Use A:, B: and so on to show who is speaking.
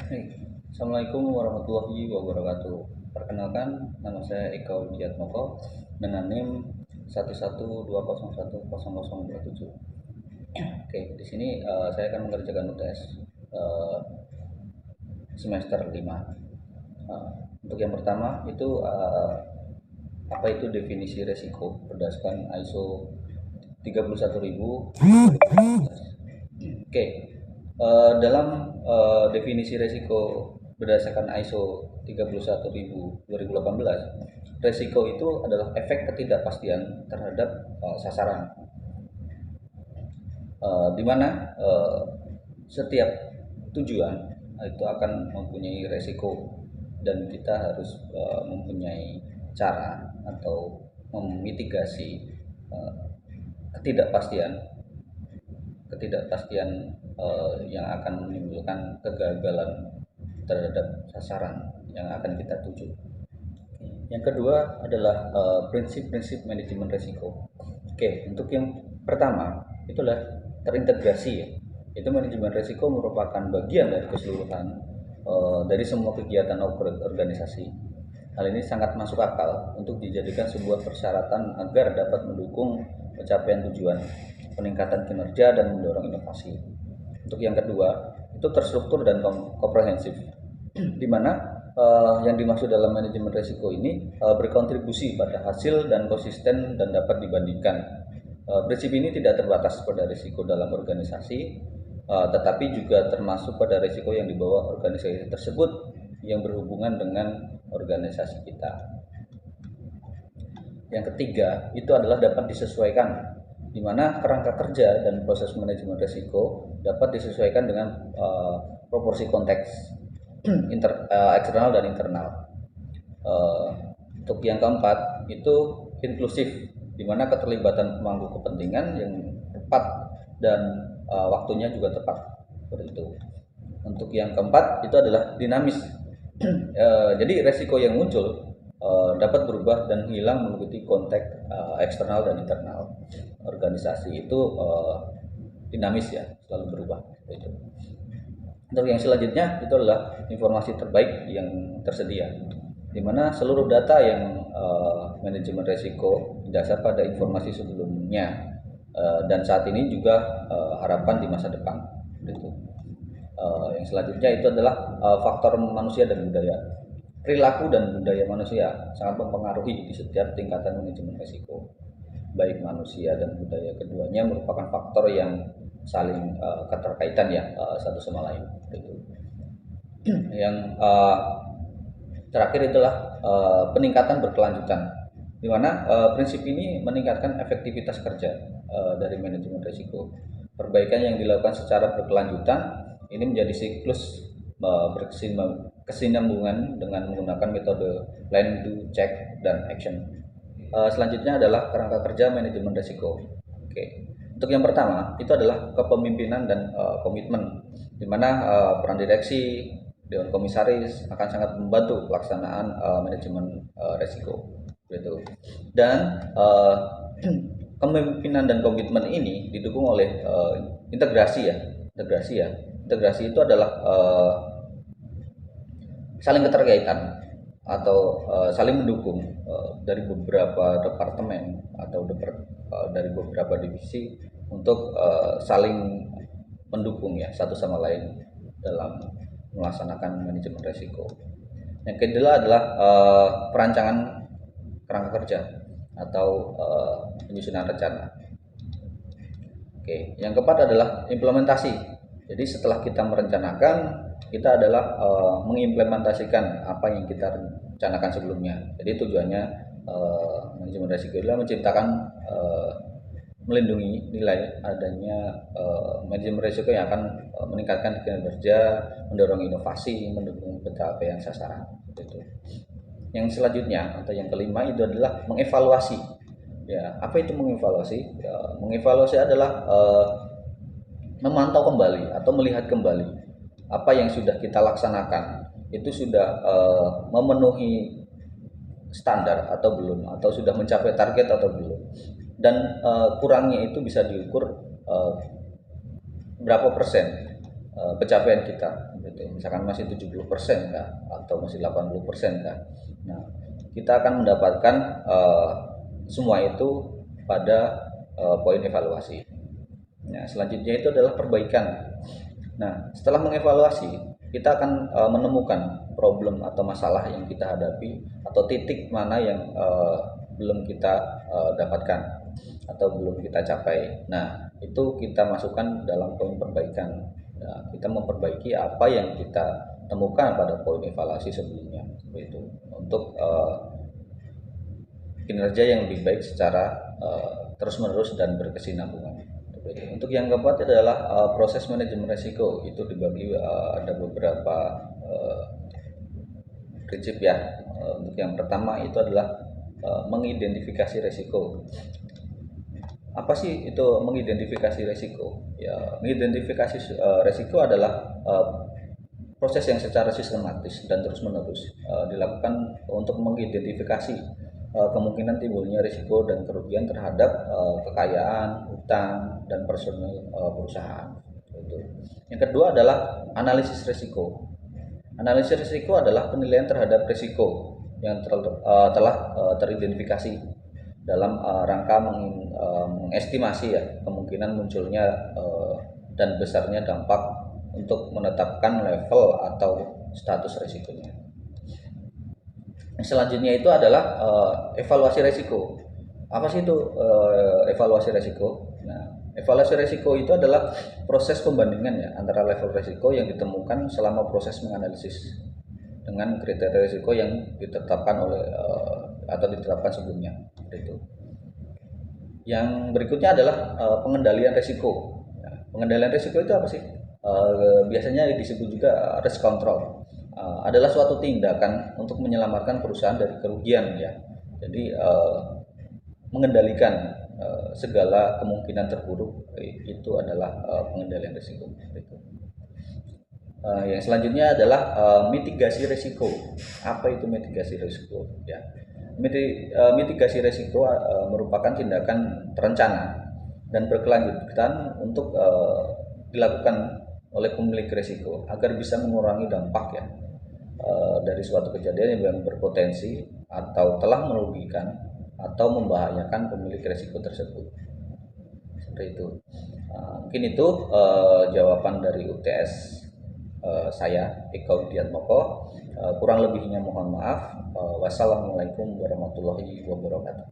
A: Hai, Assalamualaikum warahmatullahi wabarakatuh. Perkenalkan, nama saya Eka Widiatmoko dengan NIM 112010027. Oke, di sini saya akan mengerjakan UTS eh, semester 5. Eh, untuk yang pertama itu apa itu definisi resiko berdasarkan ISO 31000. Oke, dalam definisi risiko berdasarkan ISO 31000/2018, risiko itu adalah efek ketidakpastian terhadap sasaran, di mana setiap tujuan itu akan mempunyai risiko dan kita harus mempunyai cara atau memitigasi uh, ketidakpastian ketidakpastian yang akan menimbulkan kegagalan terhadap sasaran yang akan kita tuju. Yang kedua adalah prinsip-prinsip manajemen risiko. Oke, untuk yang pertama itulah terintegrasi ya. Itu manajemen risiko merupakan bagian dari keseluruhan dari semua kegiatan organisasi. Hal ini sangat masuk akal untuk dijadikan sebuah persyaratan agar dapat mendukung pencapaian tujuan, peningkatan kinerja, dan mendorong inovasi. Untuk yang kedua, itu terstruktur dan komprehensif, di mana yang dimaksud dalam manajemen risiko ini berkontribusi pada hasil dan konsisten dan dapat dibandingkan. Prinsip ini tidak terbatas pada risiko dalam organisasi, tetapi juga termasuk pada risiko yang dibawa organisasi tersebut yang berhubungan dengan organisasi kita. Yang ketiga, itu adalah dapat disesuaikan, di mana kerangka kerja dan proses manajemen risiko dapat disesuaikan dengan proporsi konteks eksternal dan internal. Untuk yang keempat, itu inklusif, di mana keterlibatan pemangku kepentingan yang tepat dan waktunya juga tepat, seperti itu. Untuk yang keempat, itu adalah dinamis. Jadi resiko yang muncul dapat berubah dan hilang mengikuti konteks eksternal dan internal. Organisasi itu dinamis ya, selalu berubah. Itu. Untuk yang selanjutnya itu adalah informasi terbaik yang tersedia, di mana seluruh data yang manajemen risiko didasar pada informasi sebelumnya dan saat ini juga harapan di masa depan. Itu. Yang selanjutnya itu adalah faktor manusia dan budaya. Perilaku dan budaya manusia sangat mempengaruhi di setiap tingkatan manajemen risiko. Baik manusia dan budaya keduanya merupakan faktor yang saling keterkaitan ya satu sama lain. Itu. Yang terakhir itulah peningkatan berkelanjutan, di mana prinsip ini meningkatkan efektivitas kerja dari manajemen risiko. Perbaikan yang dilakukan secara berkelanjutan ini menjadi siklus berkesinambungan dengan menggunakan metode plan, do, check, dan action. Selanjutnya adalah kerangka kerja manajemen risiko. Oke. Untuk yang pertama itu adalah kepemimpinan dan komitmen, di mana peran direksi, dewan komisaris akan sangat membantu pelaksanaan manajemen risiko. Gitu. Dan kepemimpinan dan komitmen ini didukung oleh integrasi ya. Integrasi itu adalah saling keterkaitan atau saling mendukung dari beberapa departemen atau dari beberapa divisi untuk saling mendukung ya satu sama lain dalam melaksanakan manajemen risiko. Yang kedua adalah perancangan kerangka kerja atau penyusunan rencana. Oke, yang keempat adalah implementasi. Jadi setelah kita merencanakan, kita adalah mengimplementasikan apa yang kita rencanakan sebelumnya. Jadi tujuannya manajemen risiko adalah menciptakan melindungi nilai adanya manajemen risiko yang akan meningkatkan kinerja, mendorong inovasi, mendukung pencapaian sasaran. Itu. Yang selanjutnya atau yang kelima itu adalah mengevaluasi. Ya, apa itu mengevaluasi? Ya, mengevaluasi adalah memantau kembali atau melihat kembali apa yang sudah kita laksanakan itu sudah memenuhi standar atau belum, atau sudah mencapai target atau belum, dan kurangnya itu bisa diukur berapa persen pencapaian kita gitu. Misalkan masih 70% kah atau masih 80% kah. Nah, kita akan mendapatkan semua itu pada poin evaluasi. Nah, selanjutnya itu adalah perbaikan. Nah, setelah mengevaluasi, kita akan menemukan problem atau masalah yang kita hadapi atau titik mana yang belum kita dapatkan atau belum kita capai. Nah, itu kita masukkan dalam poin perbaikan. Nah, kita memperbaiki apa yang kita temukan pada poin evaluasi sebelumnya, itu untuk kinerja yang lebih baik secara terus-menerus dan berkesinambungan. Untuk yang keempat adalah proses manajemen risiko. Itu dibagi ada beberapa prinsip ya. Untuk yang pertama itu adalah mengidentifikasi risiko. Apa sih itu mengidentifikasi risiko? Ya, mengidentifikasi risiko adalah proses yang secara sistematis dan terus-menerus dilakukan untuk mengidentifikasi kemungkinan timbulnya risiko dan kerugian terhadap kekayaan, hutang, dan personil perusahaan. Itu. Yang kedua adalah analisis risiko. Analisis risiko adalah penilaian terhadap risiko yang telah teridentifikasi dalam rangka mengestimasi ya kemungkinan munculnya dan besarnya dampak untuk menetapkan level atau status risikonya. Selanjutnya itu adalah evaluasi risiko. Apa sih itu evaluasi risiko? Nah, evaluasi risiko itu adalah proses pembandingan ya antara level risiko yang ditemukan selama proses menganalisis dengan kriteria risiko yang ditetapkan oleh atau ditetapkan sebelumnya. Itu. Yang berikutnya adalah pengendalian risiko. Nah, pengendalian risiko itu apa sih? Biasanya disebut juga risk control. Adalah suatu tindakan untuk menyelamatkan perusahaan dari kerugian ya. Jadi mengendalikan segala kemungkinan terburuk itu adalah pengendalian risiko. Yang selanjutnya adalah mitigasi risiko. Apa itu mitigasi risiko? Ya, mitigasi risiko merupakan tindakan terencana dan berkelanjutan untuk dilakukan oleh pemilik risiko agar bisa mengurangi dampak ya dari suatu kejadian yang berpotensi atau telah merugikan atau membahayakan pemilik risiko tersebut. Seperti itu. Mungkin itu jawaban dari UTS saya Eko Widiatmoko. Kurang lebihnya mohon maaf. Wassalamualaikum warahmatullahi wabarakatuh.